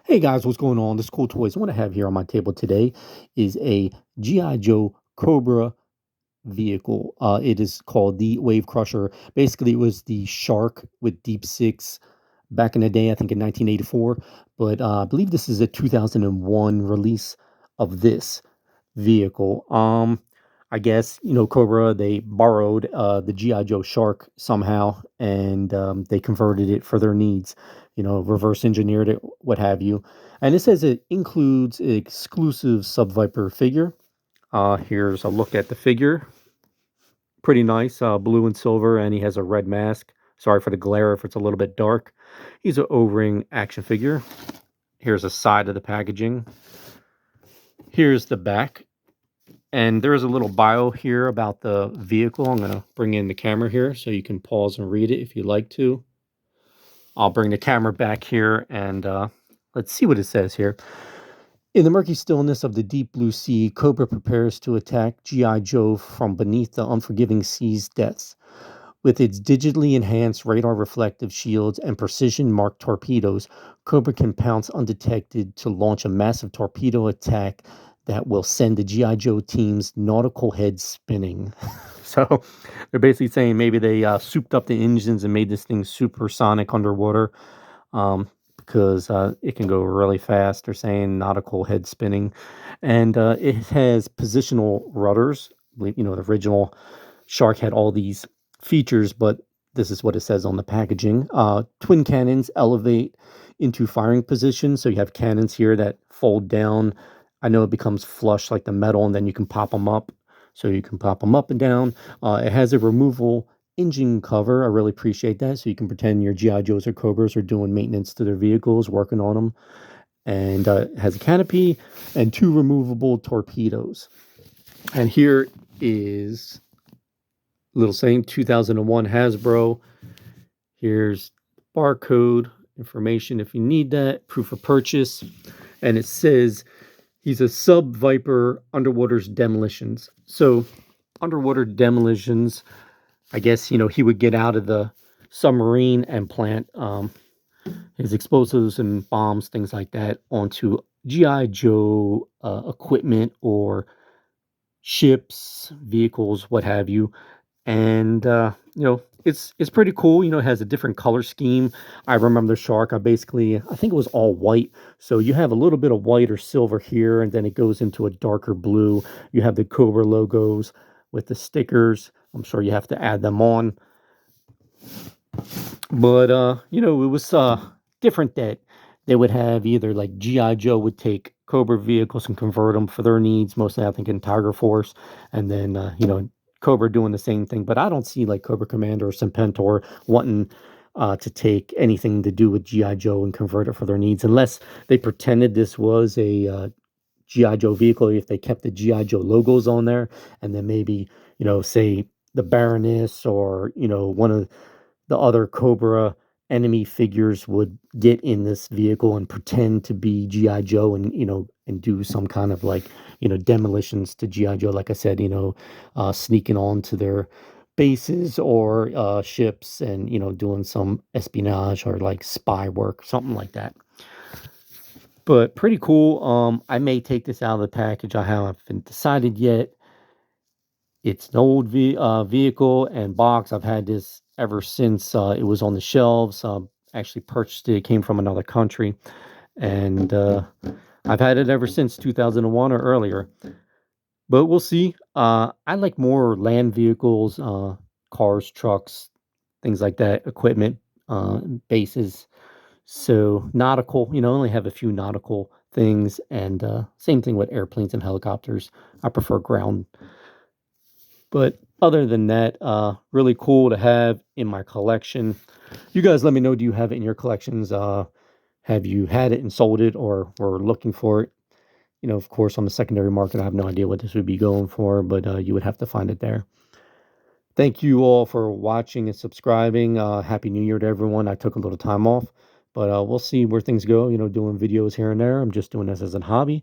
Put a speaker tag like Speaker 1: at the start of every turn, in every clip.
Speaker 1: Hey guys, what's going on? This cool toys. What I have here on my table today is a G.I. Joe Cobra vehicle. It is called the Wave Crusher. Basically, it was the Shark with Deep Six back in the day, I think in 1984. But I believe this is a 2001 release of this vehicle. I guess Cobra they borrowed the GI Joe Shark somehow, and they converted it for their needs. Reverse engineered it, what have you. And it says it includes an exclusive Sub Viper figure. Here's a look at the figure. Pretty nice, blue and silver, and he has a red mask. Sorry for the glare if it's a little bit dark. He's an O-ring action figure. Here's a side of the packaging. Here's the back. And there's a little bio here about the vehicle. I'm going to bring in the camera here so you can pause and read it if you'd like to. I'll bring the camera back here and let's see what it says here. In the murky stillness of the deep blue sea, Cobra prepares to attack G.I. Joe from beneath the unforgiving sea's depths. With its digitally enhanced radar reflective shields and precision marked torpedoes, Cobra can pounce undetected to launch a massive torpedo attack that will send the G.I. Joe team's nautical head spinning. So they're basically saying maybe they souped up the engines and made this thing supersonic underwater, because it can go really fast. They're saying nautical head spinning. And it has positional rudders. The original Shark had all these features, but this is what it says on the packaging. Twin cannons elevate into firing position. So you have cannons here that fold down. I know it becomes flush like the metal, and then you can pop them up. So you can pop them up and down. It has a removable engine cover. I really appreciate that. So you can pretend your G.I. Joes or Cobras are doing maintenance to their vehicles, working on them. And it has a canopy and two removable torpedoes. And here is little saying 2001 Hasbro. Here's barcode information if you need that, proof of purchase. And it says he's a Sub Viper underwater's demolitions. So underwater demolitions, I guess, he would get out of the submarine and plant his explosives and bombs, things like that, onto GI Joe equipment or ships, vehicles, what have you. And it's pretty cool. It has a different color scheme. I remember the Shark. I think it was all white. So you have a little bit of white or silver here, and then it goes into a darker blue. You have the Cobra logos with the stickers. I'm sure you have to add them on. But it was different that they would have either like GI Joe would take Cobra vehicles and convert them for their needs, mostly I think in Tiger Force, and then Cobra doing the same thing. But I don't see like Cobra Commander or Serpentor wanting to take anything to do with GI Joe and convert it for their needs, unless they pretended this was a GI Joe vehicle. If they kept the GI Joe logos on there, and then maybe say the Baroness or one of the other Cobra enemy figures would get in this vehicle and pretend to be GI Joe, and and do some kind of like demolitions to GI Joe, like I said, sneaking on to their bases or ships, and doing some espionage or like spy work, something like that. But pretty cool. I may take this out of the package. I haven't decided yet. It's an old vehicle and box. I've had this ever since it was on the shelves. Actually purchased it. It came from another country, and I've had it ever since 2001 or earlier. But we'll see. I like more land vehicles, cars, trucks, things like that, equipment, bases. So nautical, only have a few nautical things, and same thing with airplanes and helicopters. I prefer ground. But other than that, really cool to have in my collection. You guys let me know, do you have it in your collections? Have you had it and sold it, or were looking for it? Of course, on the secondary market, I have no idea what this would be going for, but you would have to find it there. Thank you all for watching and subscribing. Happy New Year to everyone. I took a little time off, but we'll see where things go. Doing videos here and there. I'm just doing this as a hobby,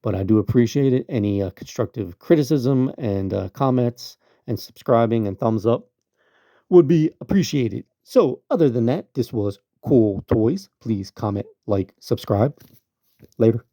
Speaker 1: but I do appreciate it. Any constructive criticism and comments and subscribing and thumbs up would be appreciated. So, other than that, this was Cool Toys. Please comment, like, subscribe. Later.